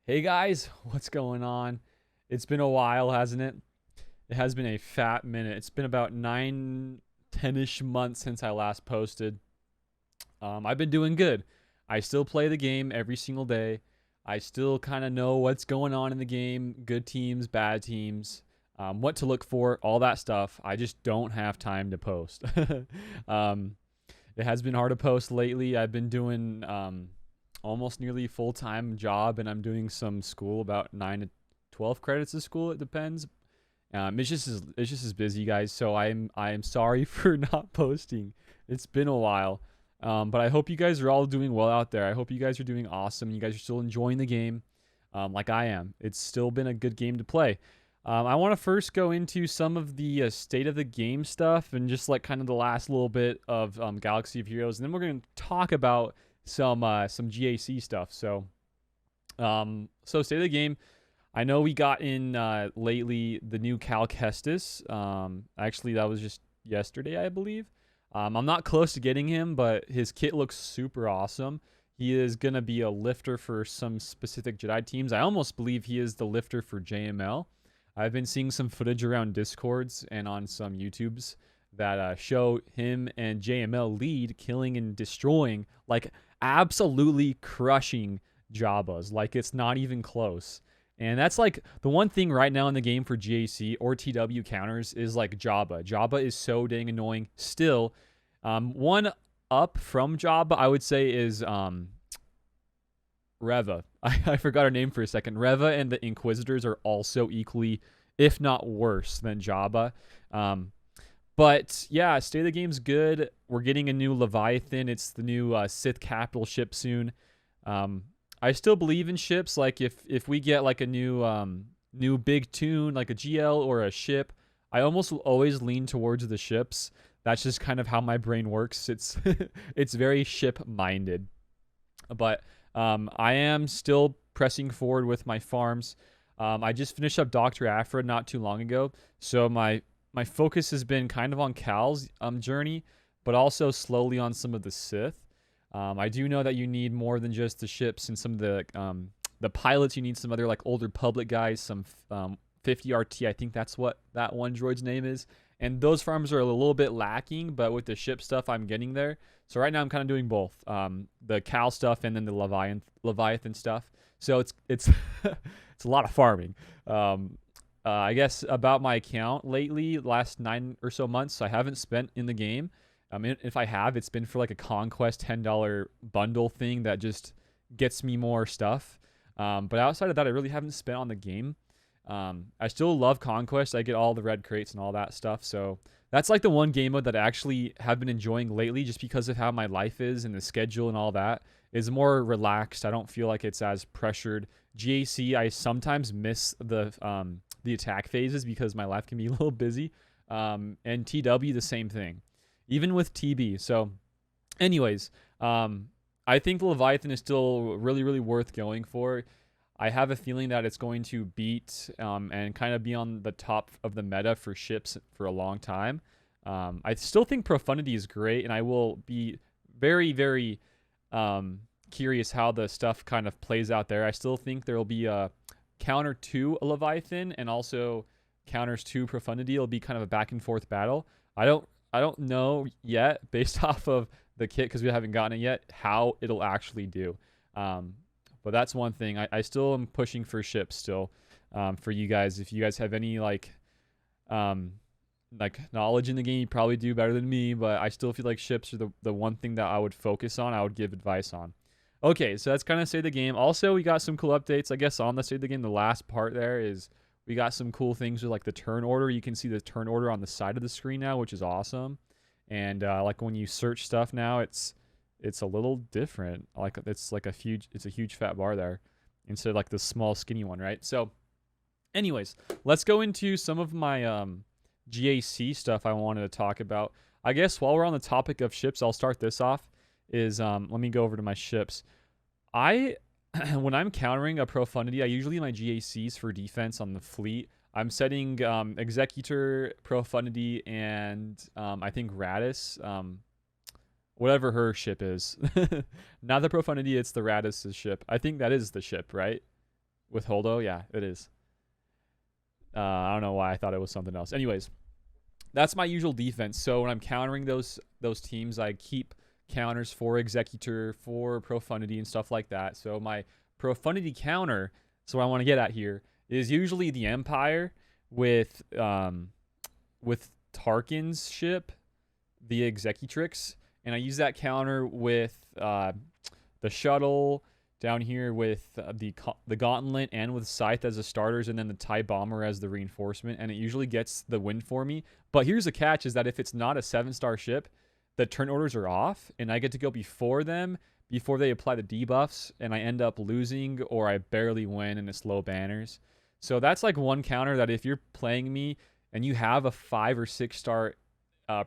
Hey guys, what's going on? It's been a while, hasn't it? It has been a fat minute. It's been about 10-ish months since I last posted. I've been doing good. I still play the game every single day. I still kind of know what's going on in the game, good teams, bad teams, what to look for, all that stuff. I just don't have time to post. um, it has been hard to post lately. I've been doing almost nearly full time job, and I'm doing some school, about 9 to 12 credits of school. It depends. It's just as busy, guys. So I'm sorry for not posting. It's been a while, but I hope you guys are all doing well out there. I hope you guys are doing awesome. You guys are still enjoying the game, like I am. It's still been a good game to play. I want to first go into some of the state of the game stuff and just like kind of the last little bit of Galaxy of Heroes, and then we're going to talk about some GAC stuff. So state of the game. I know we got in lately the new Calcastis. Actually, that was just yesterday, I believe. I'm not close to getting him, but his kit looks super awesome. He is going to be a lifter for some specific Jedi teams. I almost believe he is the lifter for JML. I've been seeing some footage around Discords and on some YouTubes that show him and JML lead, killing and destroying, like absolutely crushing Jabbas. Like it's not even close. And that's like the one thing right now in the game for GAC or TW counters is like Jabba. Jabba is so dang annoying still. One up from Jabba, I would say, is Reva. I forgot her name for a second. Reva and the Inquisitors are also equally, if not worse, than Jabba. But yeah, state of the game's good. We're getting a new Leviathan. It's the new Sith capital ship soon. I still believe in ships. Like if we get like a new big tune, like a GL or a ship, I almost always lean towards the ships. That's just kind of how my brain works. It's it's very ship minded. But I am still pressing forward with my farms. I just finished up Dr. Afra not too long ago, so my focus has been kind of on Cal's journey, but also slowly on some of the Sith. I do know that you need more than just the ships and some of the pilots. You need some other like older public guys, some 50 RT. I think that's what that one droid's name is. And those farms are a little bit lacking, but with the ship stuff, I'm getting there. So right now I'm kind of doing both, the Cal stuff and then the Leviathan stuff. So it's it's a lot of farming. I guess about my account lately, last 9 or so months, I haven't spent in the game. I mean, if I have, it's been for like a Conquest $10 bundle thing that just gets me more stuff. But outside of that, I really haven't spent on the game. I still love Conquest. I get all the red crates and all that stuff. So that's like the one game mode that I actually have been enjoying lately, just because of how my life is and the schedule and all that is more relaxed. I don't feel like it's as pressured. GAC, I sometimes miss the attack phases because my life can be a little busy. And TW, the same thing, even with TB. So anyways, I think Leviathan is still really, really worth going for. I have a feeling that it's going to beat and kind of be on the top of the meta for ships for a long time. I still think Profundity is great, and I will be very, very curious how the stuff kind of plays out there. I still think there will be a counter to a Leviathan and also counters to Profundity. It'll be kind of a back and forth battle. I don't know yet, based off of the kit, because we haven't gotten it yet, how it'll actually do. But that's one thing. I still am pushing for ships still, for you guys. If you guys have any like knowledge in the game, you probably do better than me, but I still feel like ships are the one thing that I would focus on, I would give advice on. Okay, so that's kind of state of the game. Also, we got some cool updates, I guess, on the state of the game. The last part there is we got some cool things with like the turn order. You can see the turn order on the side of the screen now, which is awesome. And like when you search stuff now, it's a little different. Like it's a huge fat bar there instead of like the small skinny one, right? So anyways, let's go into some of my GAC stuff I wanted to talk about. I guess while we're on the topic of ships, I'll start this off. Let me go over to my ships. When I'm countering a Profundity, I usually my GACs for defense on the fleet. I'm setting Executor, Profundity, and I think Radis, whatever her ship is. Not the Profundity, it's the Radis' ship. I think that is the ship, right? with Holdo. Yeah, it is. I don't know why I thought it was something else. Anyways, that's my usual defense. So when I'm countering those teams, I keep counters for Executor, for Profundity, and stuff like that. So my Profundity counter, so what I want to get at here, is usually the Empire with Tarkin's ship, the Executrix, and I use that counter with the shuttle down here with the Gauntlet and with Scythe as the starters, and then the TIE Bomber as the reinforcement, and it usually gets the win for me. But here's the catch, is that if it's not a 7-star ship, the turn orders are off, and I get to go before them, before they apply the debuffs, and I end up losing, or I barely win, and it's low banners. So that's like one counter that if you're playing me, and you have a 5 or 6-star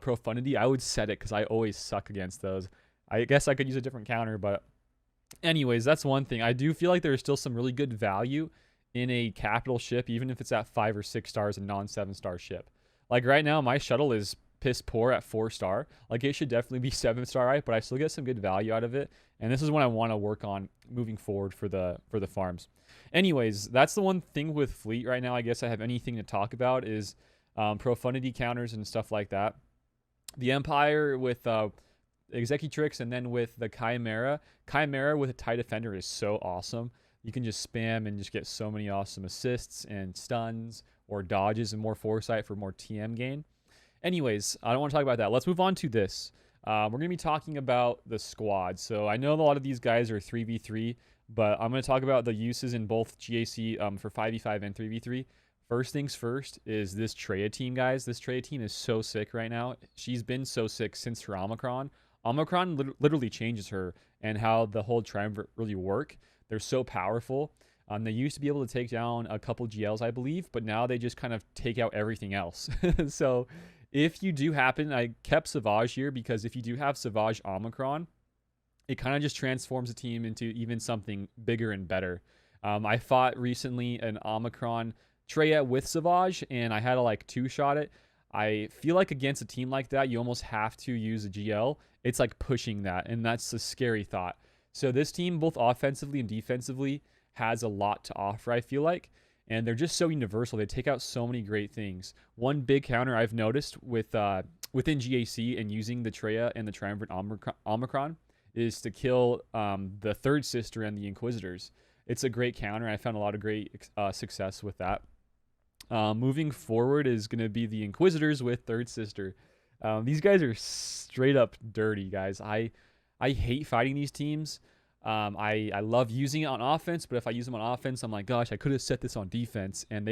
Profundity, I would set it, because I always suck against those. I guess I could use a different counter, but anyways, that's one thing. I do feel like there's still some really good value in a capital ship, even if it's at 5 or 6 stars, a non-7-star ship. Like right now, my shuttle is piss poor at 4-star. Like it should definitely be 7-star, right? But I still get some good value out of it, and this is what I want to work on moving forward for the farms. Anyways, that's the one thing with fleet right now. I guess I have anything to talk about is Profundity counters and stuff like that. The Empire with Executrix, and then with the Chimera. Chimera with a TIE Defender is so awesome. You can just spam and just get so many awesome assists and stuns or dodges and more foresight for more TM gain. Anyways, I don't want to talk about that. Let's move on to this. We're going to be talking about the squad. So I know a lot of these guys are 3v3, but I'm going to talk about the uses in both GAC for 5v5 and 3v3. First things first is this Treya team, guys. This Treya team is so sick right now. She's been so sick since her Omicron. Omicron literally changes her and how the whole triumvirate really work. They're so powerful. They used to be able to take down a couple GLs, I believe, but now they just kind of take out everything else. So if you do happen, I kept Savage here because if you do have Savage Omicron, it kind of just transforms the team into even something bigger and better. I fought recently an Omicron Treya with Savage, and I had to like 2-shot it. I feel like against a team like that, you almost have to use a GL. It's like pushing that, and that's a scary thought. So this team, both offensively and defensively, has a lot to offer, I feel like, and they're just so universal. They take out so many great things. One big counter I've noticed with within GAC and using the Treya and the Triumvirate Omicron is to kill the Third Sister and the Inquisitors. It's a great counter. I found a lot of great success with that. Moving forward is going to be the Inquisitors with Third Sister. These guys are straight up dirty, guys. I hate fighting these teams. I love using it on offense, but if I use them on offense, I'm like, gosh, I could have set this on defense, and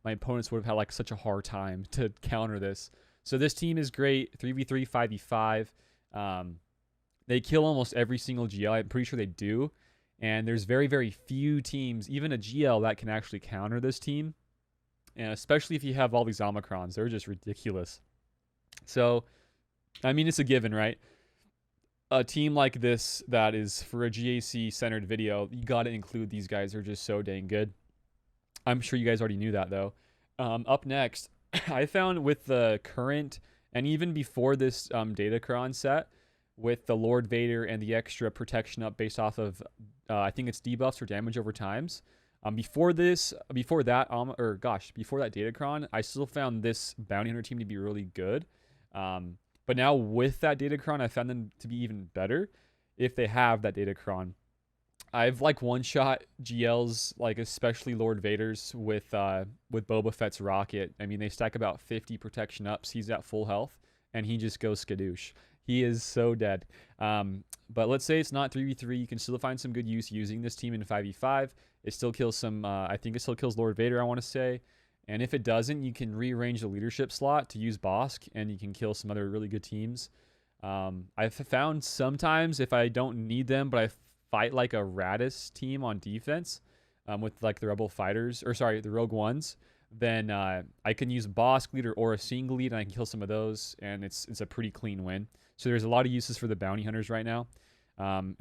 my opponents would have had like such a hard time to counter this. So this team is great, 3v3, 5v5. They kill almost every single GL. I'm pretty sure they do. And there's very, very few teams, even a GL, that can actually counter this team. And especially if you have all these Omicrons, they're just ridiculous. So, I mean, it's a given, right? A team like this that is for a GAC-centered video, you got to include these guys. They're just so dang good. I'm sure you guys already knew that, though. Up next, I found with the current, and even before this Datacron set, with the Lord Vader and the extra protection up based off of, I think it's debuffs or damage over times. Before that Datacron, I still found this Bounty Hunter team to be really good. But now with that Datacron, I found them to be even better if they have that Datacron. I've like one-shot GLs, like especially Lord Vader's with Boba Fett's rocket. I mean, they stack about 50 protection ups. He's at full health, and he just goes skadoosh. He is so dead. But let's say it's not 3v3. You can still find some good use using this team in 5v5. It still kills some, I think it still kills Lord Vader, I want to say. And if it doesn't, you can rearrange the leadership slot to use Bosk, and you can kill some other really good teams. I've found sometimes if I don't need them, but I fight like a Radis team on defense with like the Rebel Fighters, or sorry, the Rogue Ones, then I can use Bosk leader or a single lead, and I can kill some of those, and it's a pretty clean win. So there's a lot of uses for the Bounty Hunters right now.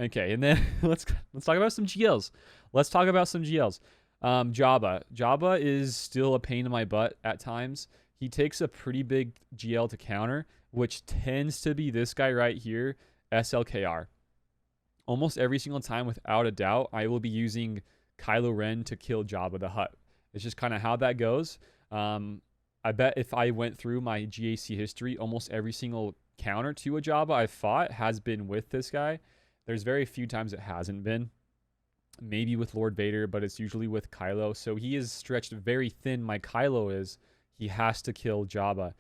Okay, and then let's talk about some GLs. Let's talk about some GLs. Jabba. Jabba is still a pain in my butt at times. He takes a pretty big GL to counter, which tends to be this guy right here, SLKR. Almost every single time, without a doubt, I will be using Kylo Ren to kill Jabba the Hutt. It's just kind of how that goes. I bet if I went through my GAC history, almost every single counter to a Jabba I've fought has been with this guy. There's very few times it hasn't been. Maybe with Lord Vader, but it's usually with Kylo. So he is stretched very thin. My Kylo is. He has to kill Jabba.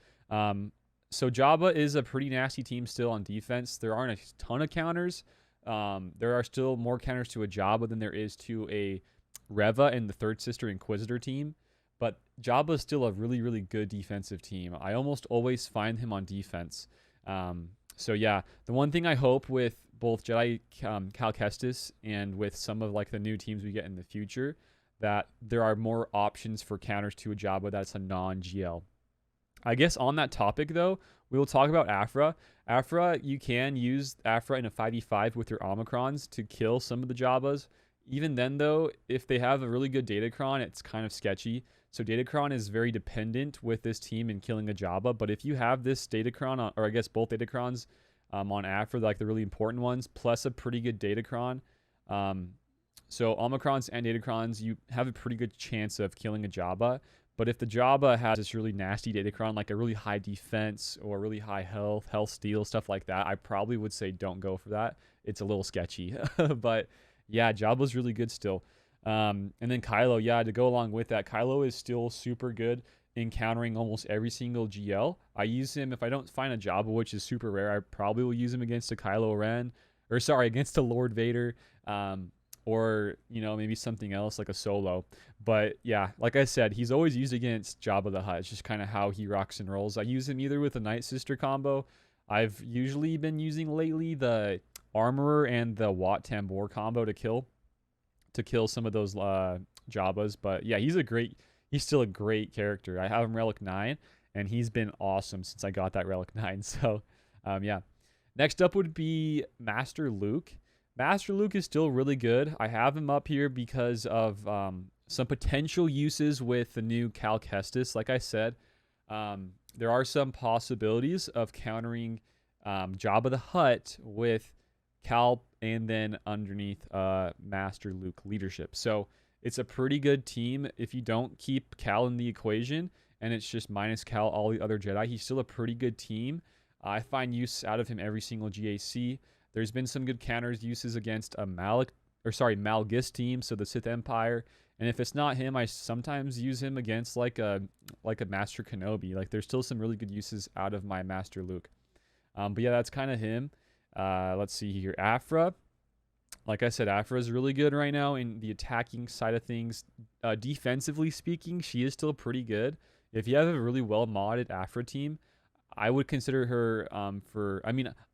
So Jabba is a pretty nasty team still on defense. There aren't a ton of counters. There are still more counters to a Jabba than there is to a Reva and the Third Sister Inquisitor team. But Jabba is still a really, really good defensive team. I almost always find him on defense. So yeah, the one thing I hope with both Jedi Calcastis and with some of like the new teams we get in the future, that there are more options for counters to a Jabba that's a non-GL. I guess on that topic though, we will talk about Afra. Afra, you can use Afra in a 5v5 with your Omicrons to kill some of the Jabbas. Even then though, if they have a really good Datacron, it's kind of sketchy. So Datacron is very dependent with this team in killing a Jabba, but if you have this Datacron, or I guess both Datacrons on Afra, like the really important ones, plus a pretty good Datacron, so Omicrons and Datacrons, you have a pretty good chance of killing a Jabba. But if the Jabba has this really nasty Datacron, like a really high defense or really high health steal, stuff like that, I probably would say don't go for that. It's a little sketchy. But yeah, Jabba's really good still. And then Kylo, yeah, to go along with that, Kylo is still super good in countering almost every single GL. I use him if I don't find a Jabba, which is super rare. I probably will use him against a Kylo Ren, or sorry, against a Lord Vader, or maybe something else like a Solo. But yeah, like I said, he's always used against Jabba the Hutt. It's just kind of how he rocks and rolls. I use him either with a Night Sister combo. I've usually been using lately the Armorer and the Wat Tambor combo to kill some of those Jabbas. But yeah, he's still a great character. I have him Relic 9, and he's been awesome since I got that Relic 9. So yeah. Next up would be Master Luke. Master Luke is still really good. I have him up here because of some potential uses with the new Calcastis. Like I said, there are some possibilities of countering Jabba the Hutt with Cal and then underneath Master Luke leadership. So it's a pretty good team. If you don't keep Cal in the equation and it's just minus Cal, all the other Jedi, he's still a pretty good team. I find use out of him every single GAC. There's been some good counters uses against a Malgus team, so the Sith Empire. And if it's not him, I sometimes use him against like a Master Kenobi. Like there's still some really good uses out of my Master Luke. But yeah, that's kind of him. Let's see here. Afra. Like I said, Afra is really good right now in the attacking side of things. Defensively speaking, she is still pretty good. If you have a really well modded Afra team, I would consider her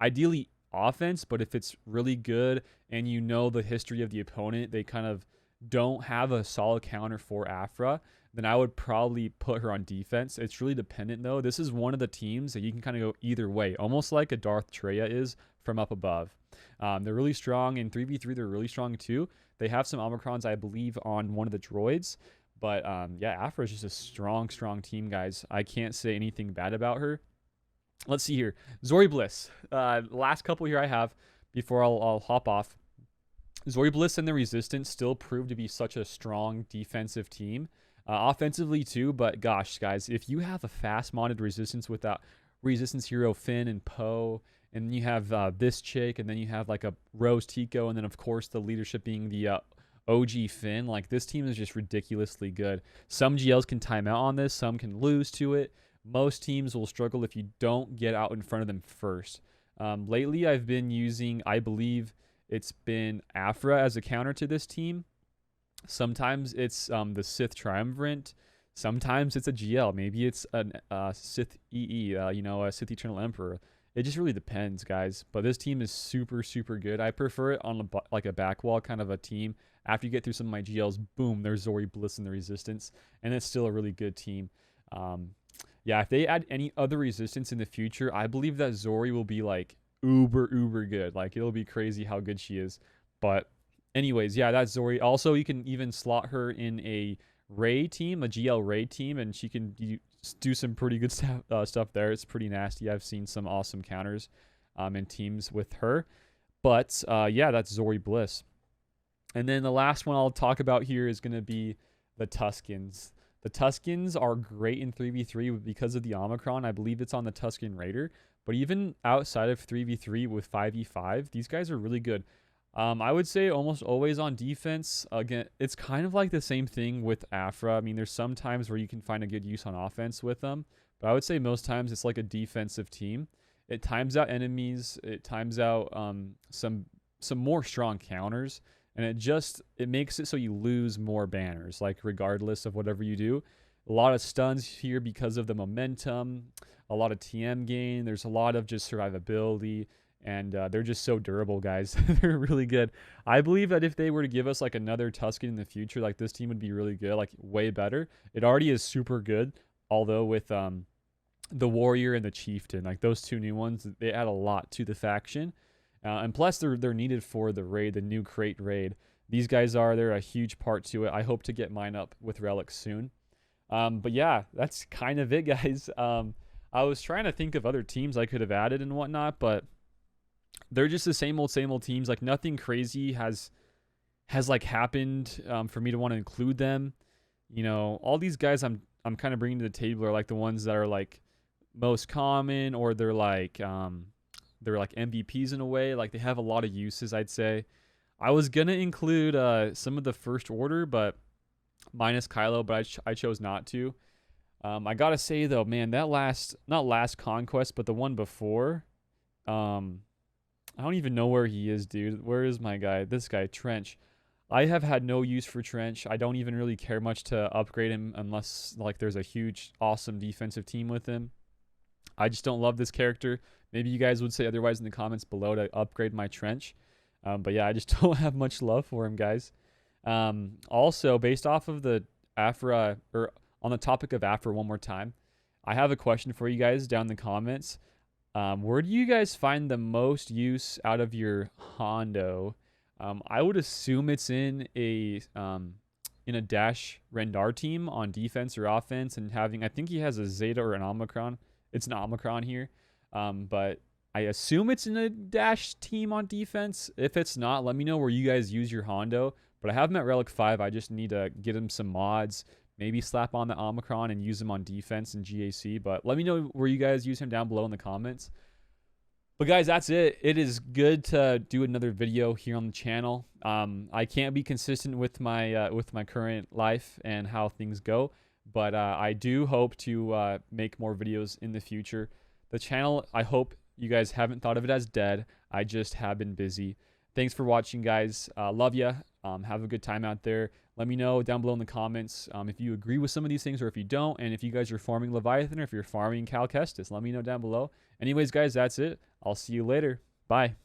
ideally offense, but if it's really good and you know the history of the opponent, they kind of don't have a solid counter for Afra, then I would probably put her on defense. It's really dependent though. This is one of the teams that you can kind of go either way, almost like a Darth Treya is from up above. They're really strong in 3v3. They're really strong too. They have some Omicrons, I believe, on one of the droids. But yeah, Afra is just a strong team, guys. I can't say anything bad about her. Let's see here. Zori Bliss. Last couple here I have before I'll hop off. Zori Bliss and the Resistance still prove to be such a strong defensive team. Offensively too, but gosh, guys, if you have a fast modded Resistance with that Resistance hero Finn and Poe, and then you have this chick, and then you have like a Rose Tico, and then of course the leadership being the OG Finn, like this team is just ridiculously good. Some GLs can time out on this, some can lose to it. Most teams will struggle if you don't get out in front of them first. Lately, I've been using, I believe it's been Afra as a counter to this team. Sometimes it's the Sith Triumvirate. Sometimes it's a GL. Maybe it's a Sith EE, a Sith Eternal Emperor. It just really depends, guys. But this team is super good. I prefer it on like a back wall kind of a team. After you get through some of my GLs, boom, there's Zori Bliss and the Resistance. And it's still a really good team. Yeah, if they add any other Resistance in the future, I believe that Zori will be like uber good. Like it'll be crazy how good she is. But anyways, yeah, that's Zori. Also, you can even slot her in a Ray team, a GL Ray team, and she can do some pretty good stuff there. It's pretty nasty. I've seen some awesome counters in teams with her. But yeah, that's Zori Bliss. And then the last one I'll talk about here is going to be the Tuscans. The Tuscans are great in 3v3 because of the Omicron. I believe it's on the Tuscan Raider. But even outside of 3v3 with 5v5, these guys are really good. I would say almost always on defense. Again, it's kind of like the same thing with Afra. I mean, there's some times where you can find a good use on offense with them. But I would say most times it's like a defensive team. It times out enemies. It times out some more strong counters. And it makes it so you lose more banners, like regardless of whatever you do. A lot of stuns here because of the momentum, a lot of TM gain. There's a lot of just survivability, and they're just so durable, guys. They're really good. I believe that if they were to give us like another Tuscan in the future, like this team would be really good, like way better. It already is super good, although with the Warrior and the Chieftain, like those two new ones, they add a lot to the faction. And plus, they're needed for the raid, the new crate raid. These guys they're a huge part to it. I hope to get mine up with relics soon. But yeah, that's kind of it, guys. I was trying to think of other teams I could have added and whatnot, but they're just the same old teams. Like nothing crazy has like happened for me to want to include them. You know, all these guys I'm kind of bringing to the table are like the ones that are like most common, or they're like MVPs in a way. Like they have a lot of uses, I'd say. I was gonna include some of the first order, but minus Kylo, but I chose not to. I gotta say though, man, that not last conquest, but the one before, I don't even know where he is, dude. Where is my guy? This guy, Trench. I have had no use for Trench. I don't even really care much to upgrade him unless like there's a huge, awesome defensive team with him. I just don't love this character. Maybe you guys would say otherwise in the comments below to upgrade my Trench. But yeah, I just don't have much love for him, guys. Also, based off of the Afra, or on the topic of Afra one more time, I have a question for you guys down in the comments. Where do you guys find the most use out of your Hondo? I would assume it's in a Dash Rendar team on defense or offense, and I think he has a Zeta or an Omicron. It's an Omicron here. But I assume it's in a Dash team on defense. If it's not, let me know where you guys use your Hondo. But I have him at Relic 5. I just need to get him some mods. Maybe slap on the Omicron and use him on defense and GAC. But let me know where you guys use him down below in the comments. But guys, that's it. It is good to do another video here on the channel. I can't be consistent with my current life and how things go. But I do hope to make more videos in the future. The channel, I hope you guys haven't thought of it as dead. I just have been busy. Thanks for watching, guys. Love ya. Have a good time out there. Let me know down below in the comments if you agree with some of these things or if you don't. And if you guys are farming Leviathan or if you're farming Calcastis, let me know down below. Anyways, guys, that's it. I'll see you later. Bye.